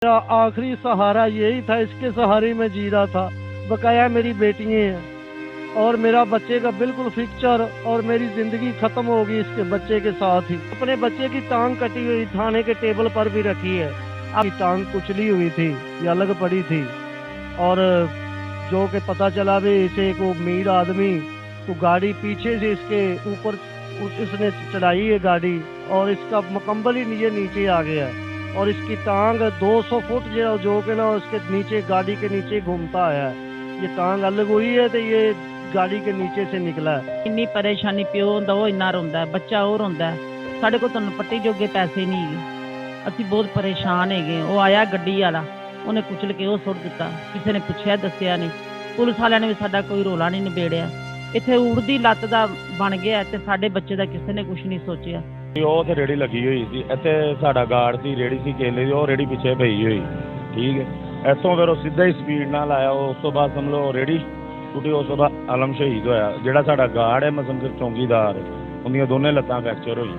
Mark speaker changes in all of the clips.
Speaker 1: मेरा आखिरी सहारा यही था, इसके सहारे में जी रहा था। बकाया मेरी बेटियां हैं और मेरा बच्चे का बिल्कुल फिक्चर, और मेरी जिंदगी खत्म होगी इसके बच्चे के साथ ही। अपने बच्चे की टांग कटी हुई थाने के टेबल पर भी रखी है। अब टांग कुचली हुई थी, ये अलग पड़ी थी, और जो कि पता चला भी इसे एक अमीर आदमी तो गाड़ी पीछे से इसके ऊपर इसने चढ़ाई है गाड़ी, और इसका मुकम्मल ही नीचे आ गया है, और इसकी टांग 200 फुट जो कि ना उसके नीचे गाड़ी के नीचे घूमता आया है। ये टांग अलग हुई है तो ये गाड़ी के नीचे से निकला है।
Speaker 2: ਇੰਨੀ ਪਰੇਸ਼ਾਨੀ ਪਿਓ ਹੁੰਦਾ ਉਹ ਇੰਨਾ ਰੋਂਦਾ ਹੈ, ਬੱਚਾ ਉਹ ਰੋਂਦਾ ਹੈ। ਸਾਡੇ ਕੋਲ ਤੁਹਾਨੂੰ ਪੱਟੀ ਜੋਗੇ ਪੈਸੇ ਨਹੀਂ ਹੈਗੇ, ਅਸੀਂ ਬਹੁਤ ਪਰੇਸ਼ਾਨ ਹੈਗੇ। ਉਹ ਆਇਆ ਗੱਡੀ ਵਾਲਾ, ਉਹਨੇ ਕੁਚਲ ਕੇ ਉਹ ਸੁੱਟ ਦਿੱਤਾ। ਕਿਸੇ ਨੇ ਪੁੱਛਿਆ ਦੱਸਿਆ ਨਹੀਂ, ਪੁਲਿਸ ਵਾਲਿਆਂ ਨੇ ਵੀ ਸਾਡਾ ਕੋਈ ਰੋਲਾ ਨਹੀਂ ਨਿਬੇੜਿਆ। ਇੱਥੇ ਉੜਦੀ ਲੱਤ ਦਾ ਬਣ ਗਿਆ ਤੇ ਸਾਡੇ ਬੱਚੇ ਦਾ ਕਿਸੇ ਨੇ ਕੁਝ ਨਹੀਂ ਸੋਚਿਆ।
Speaker 3: ਉਹ ਤੇ ਰੇੜੀ ਲੱਗੀ ਹੋਈ ਸੀ, ਇੱਥੇ ਸਾਡਾ ਗਾਰਡ ਸੀ, ਰੇੜੀ ਸੀ ਕੇਲੇ ਦੀ, ਉਹ ਰੇੜੀ ਪਿੱਛੇ ਪਈ ਹੋਈ, ਠੀਕ ਹੈ। ਇੱਥੋਂ ਫਿਰ ਉਹ ਸਿੱਧਾ ਹੀ ਸਪੀਡ ਨਾਲ ਆਇਆ। ਉਸ ਤੋਂ ਬਾਅਦ ਸਮਝੋ ਰੇੜੀ ਟੁੱਟੀ। ਉਸ ਤੋਂ ਬਾਅਦ ਆਲਮ ਸ਼ਹੀਦ ਹੋਇਆ। ਜਿਹੜਾ ਸਾਡਾ ਗਾਰਡ ਹੈ ਮਸੰਦਰ ਚੌਂਕੀਦਾਰ, ਉਹਦੀਆਂ ਦੋਨੇ ਲੱਤਾਂ ਫ੍ਰੈਕਚਰ ਹੋਈ।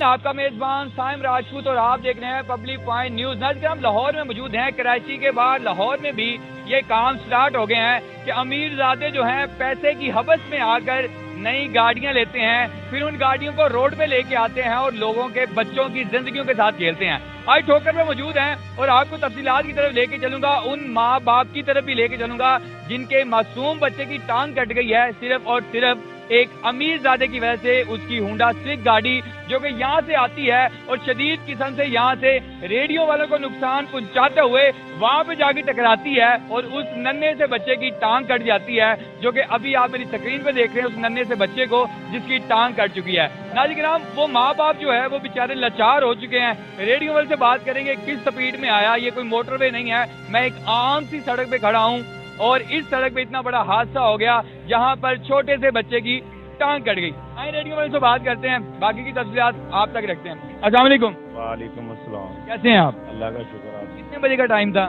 Speaker 4: आपका मेजबान साइम राजपूत और आप देख रहे हैं पब्लिक पॉइंट न्यूज। नज़र हम लाहौर में मौजूद हैं। कराची के बाद लाहौर में भी ये काम स्टार्ट हो गए हैं कि अमीरजादे जो हैं पैसे की हवस में आकर नई गाड़ियां लेते हैं, फिर उन गाड़ियों को रोड पे लेके आते हैं और लोगों के बच्चों की जिंदगियों के साथ खेलते हैं। आज ठोकर में मौजूद हैं और आपको तफसीलात की तरफ लेके चलूंगा, उन माँ बाप की तरफ भी लेके चलूंगा जिनके मासूम बच्चे की टांग कट गई है सिर्फ और सिर्फ एक अमीरजादे की वजह से। उसकी होंडा स्विफ्ट गाड़ी जो कि यहाँ से आती है और शदीद किस्म से यहाँ से रेडियो वालों को नुकसान पहुँचाते हुए वहाँ पे जाके टकराती है और उस नन्हे से बच्चे की टांग कट जाती है, जो कि अभी आप मेरी स्क्रीन पे देख रहे हैं उस नन्हे से बच्चे को जिसकी टांग कट चुकी है। नाज़रीन, वो माँ बाप जो है वो बेचारे लाचार हो चुके हैं। रेडियो वाले से बात करेंगे किस स्पीड में आया। ये कोई मोटरवे नहीं है, मैं एक आम सी सड़क पे खड़ा हूँ और इस सड़क पे इतना बड़ा हादसा हो गया जहाँ पर छोटे से बच्चे की टांग कट गई। आइए रेडियो वाले से बात करते हैं, बाकी की तफसीलात आप तक रखते हैं। अस्सलाम वालेकुम।
Speaker 3: वालेकुम अस्सलाम।
Speaker 4: कैसे हैं आप?
Speaker 3: अल्लाह का शुक्र। आप
Speaker 4: कितने बजे का टाइम था?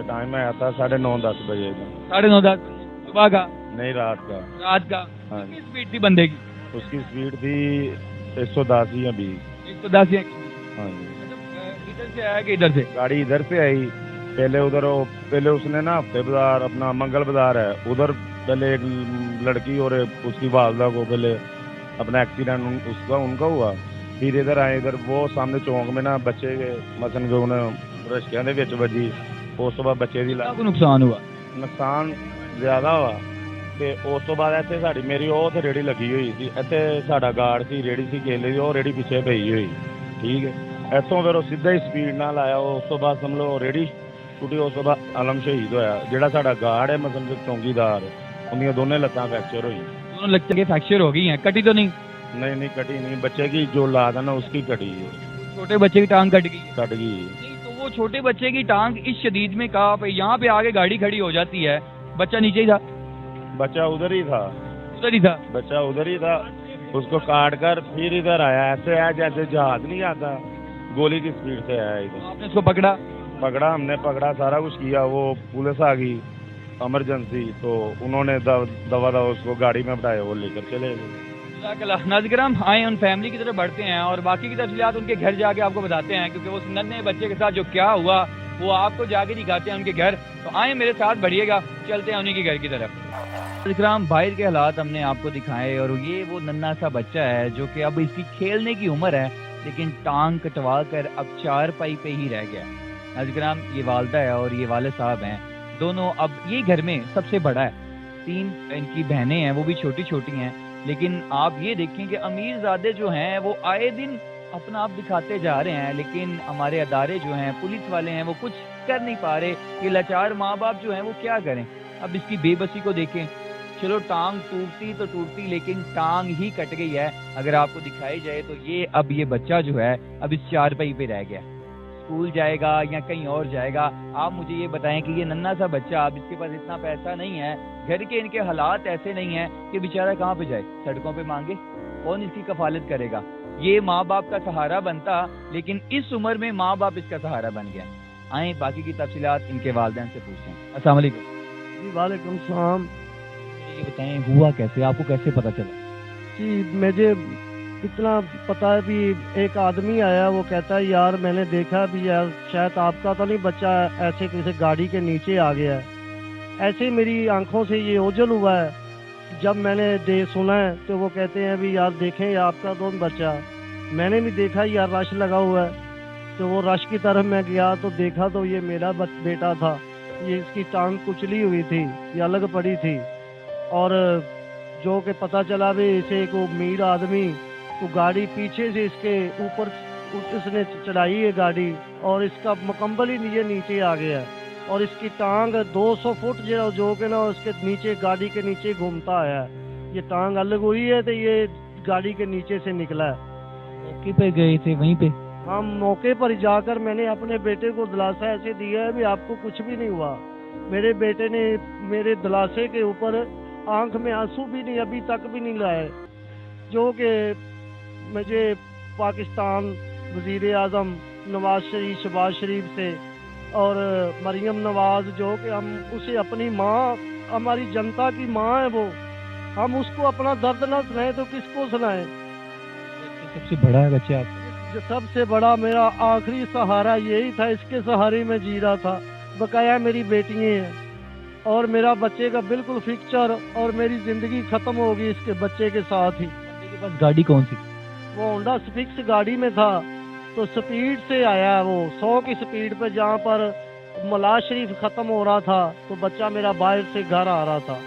Speaker 3: टाइम आया था 9:30-10 बजे का।
Speaker 4: 9:30 सुबह का?
Speaker 3: नहीं, रात का।
Speaker 4: रात का।
Speaker 3: हाँ
Speaker 4: कितनी
Speaker 3: जी।
Speaker 4: स्पीड थी बंदे की?
Speaker 3: उसकी स्पीड थी 110 या 20।
Speaker 4: 110 या
Speaker 3: हाँ जी।
Speaker 4: इधर से आया कि इधर से?
Speaker 3: गाड़ी इधर से आई। पहले उसने ना हफ्ते बाजार, अपना मंगल बाजार है उधर, पहले एक लड़की और उसकी वालदा को पहले अपना एक्सीडेंट उसका उनका हुआ। फिर इधर आए, इधर वो सामने चौंक में ना बच्चे के मसन के उन्हें रश्कियां दे विच वजी। उस तो बाद बच्चे की
Speaker 4: को नुकसान हुआ?
Speaker 3: नुकसान ਜ਼ਿਆਦਾ ਵਾ। ਤੇ ਉਸ ਤੋਂ ਬਾਅਦ ਇੱਥੇ ਸਾਡੀ ਮੇਰੀ ਉਹ ਤੇ ਰੇੜੀ ਲੱਗੀ ਹੋਈ ਸੀ, ਇੱਥੇ ਸਾਡਾ ਗਾਰਡ ਸੀ, ਰੇੜੀ ਸੀ ਕੇਲੇ ਦੀ, ਉਹ ਰੇੜੀ ਪਿੱਛੇ ਪਈ ਹੋਈ, ਠੀਕ ਹੈ। ਇੱਥੋਂ ਫਿਰ ਉਹ ਸਿੱਧਾ ਹੀ ਸਪੀਡ ਨਾਲ ਆਇਆ। ਉਸ ਤੋਂ ਬਾਅਦ ਸਮਝ ਲਓ ਰੇੜੀ ਟੁੱਟੀ। ਉਸ ਤੋਂ ਬਾਅਦ ਆਲਮ ਸ਼ਹੀਦ ਹੋਇਆ। ਜਿਹੜਾ ਸਾਡਾ ਗਾਰਡ ਹੈ ਮਸੰਦਰ ਚੌਂਕੀਦਾਰ, ਉਹਦੀਆਂ ਦੋਨੇ ਲੱਤਾਂ ਫ੍ਰੈਕਚਰ ਹੋਈ।
Speaker 4: दोनों लगते के फ्रैक्चर हो गई हैं, कटी तो नहीं?
Speaker 3: नहीं कटी नहीं, बच्चे की जो लाद है ना उसकी कटी है,
Speaker 4: छोटे बच्चे की टांग कट गई है।
Speaker 3: कट गई।
Speaker 4: नहीं तो वो छोटे बच्चे की टांग इस शदीद में कहा पे यहाँ पे आगे गाड़ी खड़ी हो जाती है, बच्चा नीचे ही था?
Speaker 3: बच्चा उधर ही था।
Speaker 4: उधर ही था?
Speaker 3: बच्चा उधर ही था। उसको काट कर फिर इधर आया। ऐसे आया जैसे जहाज नहीं आता, गोली की स्पीड से आया इधर।
Speaker 4: आपने उसको पकड़ा?
Speaker 3: हमने पकड़ा, सारा कुछ किया। वो पुलिस आ गई इमरजेंसी, तो उन्होंने दवा उसको गाड़ी में बैठाया, वो लेकर चले गए।
Speaker 4: नाज़रीन, आए उन फैमिली की तरफ बढ़ते हैं और बाकी की तफसीलात उनके घर जाके आपको बताते हैं, क्योंकि उस नन्हे बच्चे के साथ जो क्या हुआ वो आपको जाके दिखाते हैं उनके घर। तो आए मेरे साथ बढ़िएगा, चलते हैं उन्हीं के घर की तरफ। नाज़रीन, बाहर के हालात हमने आपको दिखाए और ये वो नन्हा सा बच्चा है जो कि अब इसकी खेलने की उम्र है, लेकिन टांग कटवा कर अब 4 पाई पे ही रह गया। नाज़रीन, ये वालदा है और ये वाले साहब हैं, दोनों अब ये घर में सबसे बड़ा है। 3 इनकी बहनें हैं, वो भी छोटी छोटी हैं। लेकिन आप ये देखें कि अमीरजादे जो हैं वो आए दिन अपना आप दिखाते जा रहे हैं, लेकिन हमारे अदारे जो हैं, पुलिस वाले हैं, वो कुछ कर नहीं पा रहे। ये लाचार माँ बाप जो हैं वो क्या करें। अब इसकी बेबसी को देखें। चलो टांग टूटती तो टूटती, लेकिन टांग ही कट गई है। अगर आपको दिखाई जाए तो ये बच्चा जो है अब इस 4 पाई पे रह गया। स्कूल जाएगा या कहीं और जाएगा। आप मुझे ये बताएं कि ये नन्हा सा बच्चा, अब इसके पास इतना पैसा नहीं है, घर के इनके हालात ऐसे नहीं हैं कि बेचारा कहाँ पे जाए, सड़कों पे मांगे, कौन इसकी कफालत करेगा। ये माँ बाप का सहारा बनता, लेकिन इस उम्र में माँ बाप इसका सहारा बन गया। आए बाकी की तफसीलात इनके वालिदैन से पूछते हैं। अस्सलाम वालेकुम।
Speaker 1: जी वालेकुम सलाम।
Speaker 4: ये बताएं हुआ कैसे, आपको कैसे पता चला?
Speaker 1: जी मुझे इतना पता है भी एक आदमी आया, वो कहता है यार मैंने देखा भी यार शायद आपका तो नहीं बच्चा ऐसे किसी गाड़ी के नीचे आ गया है। ऐसे ही मेरी आंखों से ये ओझल हुआ है। जब मैंने सुना है तो वो कहते हैं भी यार देखें ये आपका तो बच्चा। मैंने भी देखा यार रश लगा हुआ है, तो वो रश की तरफ मैं गया तो देखा तो ये मेरा बेटा था। ये इसकी टांग कुचली हुई थी, ये अलग पड़ी थी। और जो कि पता चला भी इसे एक अमीर आदमी तो गाड़ी पीछे से इसके ऊपर इसने चढ़ाई है गाड़ी, और इसका मुकम्मल ही ये नीचे आ गया है। और इसकी टांग 200 फुट जो कि ना उसके नीचे गाड़ी के नीचे घूमता आया है। ये टांग अलग हुई है तो ये गाड़ी के नीचे से निकला है।
Speaker 5: मौके पे गए थे वहीं पे?
Speaker 1: हम मौके पर जाकर मैंने अपने बेटे को दिलासा ऐसे दिया है भी आपको कुछ भी नहीं हुआ। मेरे बेटे ने मेरे दिलासे के ऊपर आंख में आंसू भी नहीं अभी तक भी नहीं लाए। जो कि मुझे पाकिस्तान वज़ीर आज़म नवाज शरीफ शहबाज शरीफ से और मरियम नवाज जो कि हम उसे अपनी माँ, हमारी जनता की माँ है वो, हम उसको अपना दर्द ना सुनाएं तो किसको सुनाएं।
Speaker 5: सबसे बड़ा है बच्चा आपका?
Speaker 1: जो सबसे बड़ा मेरा आखिरी सहारा यही था, इसके सहारे में जी रहा था। बकाया मेरी बेटियाँ हैं और मेरा बच्चे का बिल्कुल फिक्चर, और मेरी ज़िंदगी ख़त्म होगी इसके बच्चे के साथ ही।
Speaker 5: बंदे के पास गाड़ी कौन सी?
Speaker 1: वो होंडा स्पिक्स गाड़ी में था, तो स्पीड से आया वो 100 की स्पीड पे, जहाँ पर मलाज शरीफ ख़त्म हो रहा था तो बच्चा मेरा बाहर से घर आ रहा था।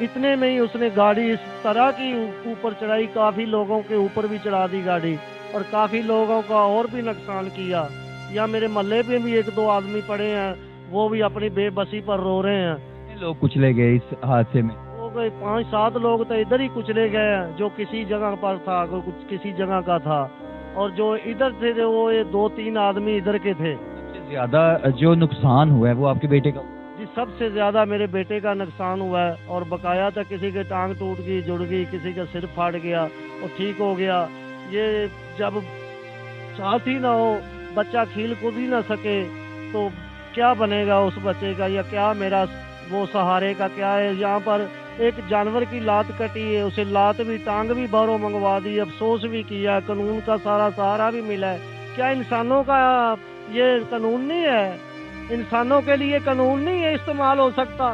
Speaker 1: इतने में ही उसने गाड़ी इस तरह की ऊपर चढ़ाई, काफ़ी लोगों के ऊपर भी चढ़ा दी गाड़ी, और काफ़ी लोगों का और भी नुकसान किया। या मेरे मोहल्ले पे भी 1-2 आदमी पड़े हैं, वो भी अपनी बेबसी पर रो रहे हैं।
Speaker 5: कितने लोग कुचले गए इस हादसे में?
Speaker 1: वो गए 5-7 लोग तो इधर ही कुचले गए हैं, जो किसी जगह पर था, कोई कुछ किसी जगह का था, और जो इधर थे वो ये 2-3 आदमी इधर के थे।
Speaker 5: सबसे ज्यादा जो नुकसान हुआ है वो आपके बेटे का?
Speaker 1: जी सबसे ज्यादा मेरे बेटे का नुकसान हुआ है, और बकाया था किसी के टांग टूट गई, जुड़ गई, किसी का सिर फाट गया और ठीक हो गया। ये जब साथ ही ना हो, बच्चा खेल कूद ही ना सके तो क्या बनेगा उस बच्चे का, या क्या मेरा वो सहारे का क्या है। यहाँ पर एक जानवर की लात कटी है, उसे लात भी टांग भी बाहरों मंगवा दी, अफसोस भी किया, कानून का सारा सहारा भी मिला है। क्या इंसानों का ये कानून नहीं है? इंसानों के लिए कानून नहीं है इस्तेमाल हो सकता?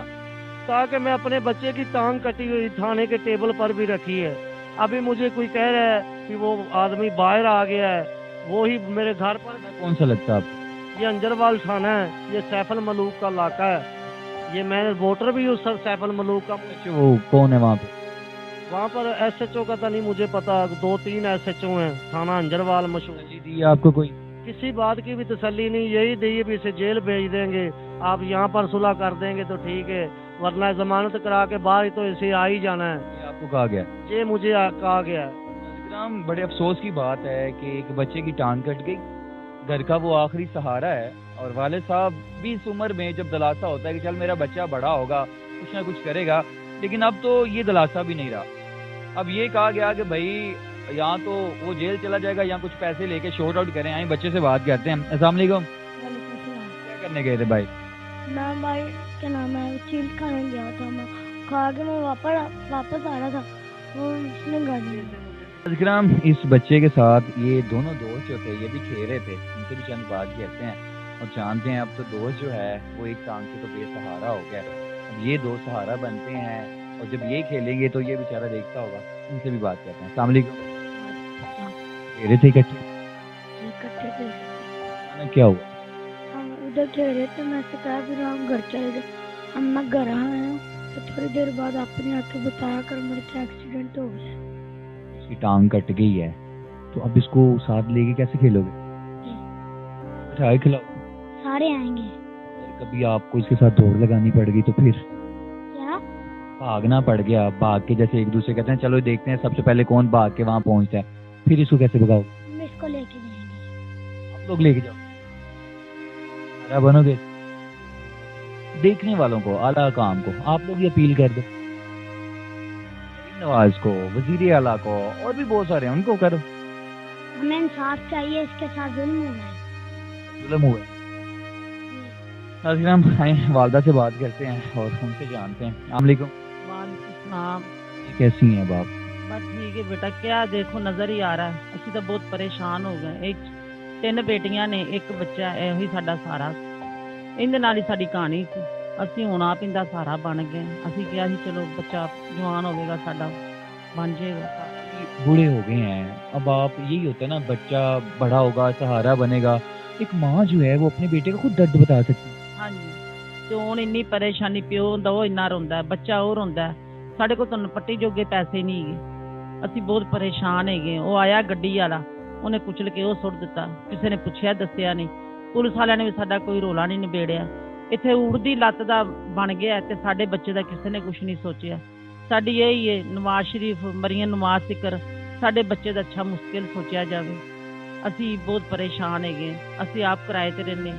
Speaker 1: ताकि मैं अपने बच्चे की टांग कटी हुई थाने के टेबल पर भी रखी है। अभी मुझे कोई कह रहा है कि वो आदमी बाहर आ गया है, वो ही मेरे घर पर।
Speaker 5: कौन सा लगता है आपको?
Speaker 1: ये अंजरवाल थाना है, ये सैफल मलूक का इलाका है। ये मैं वोटर भी हूँ सर सैफल मलूक का।
Speaker 5: वो कौन है वहाँ पे?
Speaker 1: वहाँ पर SHO का तो नहीं मुझे पता, 2-3 SHO हैं, थाना अंजरवाल मशहूर।
Speaker 5: दी आपको कोई?
Speaker 1: किसी बात की भी तसल्ली नहीं, यही दी भी इसे जेल भेज देंगे, आप यहाँ पर सुलह कर देंगे तो ठीक है, वरना जमानत करा के बाहर तो इसे आ ही जाना है।
Speaker 5: ये आपको कहा गया?
Speaker 1: ये मुझे कहा गया है।
Speaker 5: इकराम, बड़े अफसोस की बात है कि एक बच्चे की टांग कट गई, घर का वो आखिरी सहारा है, और वाले साहब भी इस उम्र में जब दिलासा होता है कि चल मेरा बच्चा बड़ा होगा, कुछ ना कुछ करेगा, लेकिन अब तो ये दिलासा भी नहीं रहा। अब ये कहा गया कि भाई यहाँ तो वो जेल चला जाएगा, यहाँ कुछ पैसे लेके शॉर्ट आउट करें। आए बच्चे से बात करते हैं। अस्सलाम वालेकुम। क्या करने गए थे भाई?
Speaker 6: मैं भाई क्या नाम है चील खाने गया था, मैं खा के मैं वापस आ रहा था, वो उसने गाड़ी।
Speaker 5: इकराम, इस बच्चे के साथ ये दोनों दोस्त जो थे ये भी खेल रहे थे, उनसे भी चंद बात करते हैं और जानते हैं। अब तो दोस्त जो है वो एक टांग से तो बेसहारा हो गया, अब ये दो सहारा बनते हैं, और जब ये खेलेंगे तो ये बेचारा देखता होगा। उनसे भी बात करते हैं। अस्सलाम वालेकुम। खेल रहे थे इकट्ठे?
Speaker 6: इकट्ठे थे।
Speaker 5: क्या हुआ?
Speaker 6: हम उधर खेल रहे थे, मैं से कहा फिर हम घर चले गए। हम मैं घर आया हूँ तो थोड़ी देर बाद अपने आके बताया कर मेरे का एक्सीडेंट हो गया।
Speaker 5: उसकी टांग कट गई है, तो अब इसको साथ लेके कैसे खेलोगे? बिठाए खिलाओ?
Speaker 6: सारे आएंगे।
Speaker 5: कभी आपको इसके साथ दौड़ लगानी पड़ गई तो फिर?
Speaker 6: क्या
Speaker 5: भागना पड़ गया, भाग के जैसे एक दूसरे कहते हैं चलो देखते हैं सबसे पहले कौन भाग के वहां पहुंचता है, फिर इसको कैसे भगाओगे?
Speaker 6: हम इसको लेके जाएंगे।
Speaker 5: आप लोग लेके जाओ, आला बनोगे। देखने वालों को, आला काम को आप लोग ही अपील कर दो, नवाज को, वजीर आला को, और भी बहुत सारे हैं, उनको करो।
Speaker 6: हमें इंसाफ चाहिए, इसके साथ जुल्म हुआ है।
Speaker 5: जुल्म हुआ है। हम आए वालदा से बात करते हैं और उनसे जानते हैं। अस्सलाम वालेकुम।
Speaker 2: वालेकुम सलाम।
Speaker 5: कैसी हैं बाप?
Speaker 2: ਬਸ ਠੀਕ ਹੈ ਬੇਟਾ, ਕਿਆ ਦੇਖੋ ਨਜ਼ਰ ਹੀ ਆ ਰਹਾ ਹੈ, ਅਸੀਂ ਤਾਂ ਬਹੁਤ ਪਰੇਸ਼ਾਨ ਹੋ ਗਏ। ਇੱਕ 3 ਬੇਟੀਆਂ ਨੇ, ਇੱਕ ਬੱਚਾ, ਇਹੋ ਹੀ ਸਾਡਾ ਸਾਰਾ, ਇਹਦੇ ਨਾਲ ਹੀ ਸਾਡੀ ਕਹਾਣੀ ਸੀ। ਅਸੀਂ ਹੁਣ ਆਪ ਇਹਦਾ ਸਹਾਰਾ ਬਣ ਗਏ। ਅਸੀਂ ਕਿਹਾ ਸੀ ਚਲੋ ਬੱਚਾ ਜਵਾਨ ਹੋਵੇਗਾ ਸਾਡਾ, बन जाएगा।
Speaker 5: बूढ़े हो गए हैं, अब आप यही होता है ना, बच्चा बड़ा होगा, सहारा बनेगा। एक माँ जो है वो अपने बेटे का खुद दर्द बता सकती है।
Speaker 2: हाँ जी, तो ਹੁਣ ਇੰਨੀ ਪਰੇਸ਼ਾਨੀ, ਪਿਓ ਹੁੰਦਾ ਉਹ ਇੰਨਾ ਰੋਂਦਾ, ਬੱਚਾ ਉਹ ਰੋਂਦਾ, ਸਾਡੇ ਕੋਲ ਤੁਹਾਨੂੰ ਪੱਟੀ ਜੋਗੇ ਪੈਸੇ ਨਹੀਂ ਹੈਗੇ, ਅਸੀਂ ਬਹੁਤ ਪਰੇਸ਼ਾਨ ਹੈਗੇ। ਉਹ ਆਇਆ ਗੱਡੀ ਵਾਲਾ, ਉਹਨੇ ਕੁਚਲ ਕੇ ਉਹ ਸੁੱਟ ਦਿੱਤਾ, ਕਿਸੇ ਨੇ ਪੁੱਛਿਆ ਦੱਸਿਆ ਨਹੀਂ, ਪੁਲਿਸ ਵਾਲਿਆਂ ਨੇ ਵੀ ਸਾਡਾ ਕੋਈ ਰੋਲਾ ਨਹੀਂ ਨਿਬੇੜਿਆ। ਇੱਥੇ ਉੜਦੀ ਲੱਤ ਦਾ ਬਣ ਗਿਆ ਤੇ ਸਾਡੇ ਬੱਚੇ ਦਾ ਕਿਸੇ ਨੇ ਕੁਝ ਨਹੀਂ ਸੋਚਿਆ। ਸਾਡੀ ਇਹ ਹੀ ਹੈ, ਨਵਾਜ਼ ਸ਼ਰੀਫ ਮਰੀਮ ਨਵਾਜ਼ ਸਿਕਰ ਸਾਡੇ ਬੱਚੇ ਦਾ ਅੱਛਾ ਮੁਸ਼ਕਿਲ ਸੋਚਿਆ ਜਾਵੇ। ਅਸੀਂ ਬਹੁਤ ਪਰੇਸ਼ਾਨ ਹੈਗੇ, ਅਸੀਂ ਆਪ ਕਿਰਾਏ ਤੇ ਰਹਿੰਦੇ।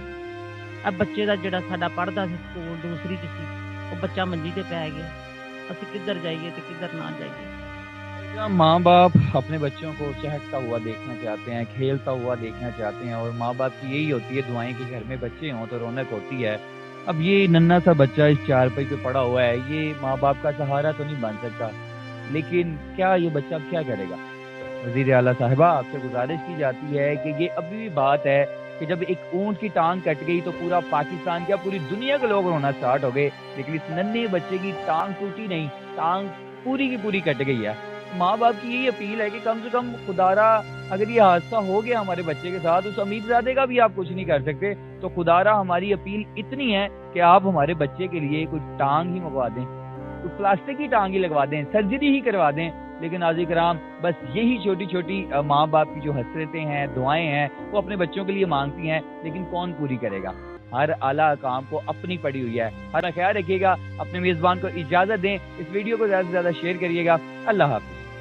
Speaker 2: ਆ ਬੱਚੇ ਦਾ ਜਿਹੜਾ ਸਾਡਾ ਪੜ੍ਹਦਾ ਸੀ ਸਕੂਲ ਦੂਸਰੀ 'ਚ ਸੀ, ਉਹ ਬੱਚਾ ਮੰਜੀ ਤੇ ਪੈ ਗਿਆ। ਅਸੀਂ ਕਿੱਧਰ ਜਾਈਏ ਤੇ ਕਿੱਧਰ ਨਾ ਜਾਈਏ।
Speaker 5: माँ बाप अपने बच्चों को चहकता हुआ देखना चाहते हैं, खेलता हुआ देखना चाहते हैं, और माँ बाप की यही होती है दुआएं कि घर में बच्चे हों तो रौनक होती है। अब ये नन्हा सा बच्चा इस चारपाई पे पड़ा हुआ है, ये माँ बाप का सहारा तो नहीं बन सकता, लेकिन क्या ये बच्चा अब क्या करेगा। वज़ीर आला साहिबा, आपसे गुजारिश की जाती है कि ये अभी भी बात है कि जब एक ऊंट की टांग कट गई तो पूरा पाकिस्तान, क्या पूरी दुनिया के लोग रोना स्टार्ट हो गए, लेकिन इस नन्हे बच्चे की टांग टूटी नहीं, टांग पूरी की पूरी कट गई है। माँ बाप की यही अपील है कि कम से कम खुदारा, अगर ये हादसा हो गया हमारे बच्चे के साथ, उस अमीरजादे का भी आप कुछ नहीं कर सकते, तो खुदारा हमारी अपील इतनी है कि आप हमारे बच्चे के लिए कोई टांग ही मंगवा दें, कोई प्लास्टिक की टांग ही लगवा दें, सर्जरी ही करवा दें। लेकिन नाज़रीन कराम, बस यही छोटी छोटी माँ बाप की जो हसरतें हैं, दुआएं हैं, वो अपने बच्चों के लिए मांगती हैं, लेकिन कौन पूरी करेगा। हर आला काम को अपनी पड़ी हुई है। हर ख्याल रखिएगा, अपने मेज़बान को इजाज़त दें, इस वीडियो को ज़्यादा से ज़्यादा शेयर करिएगा। अल्लाह हाफ़िज़।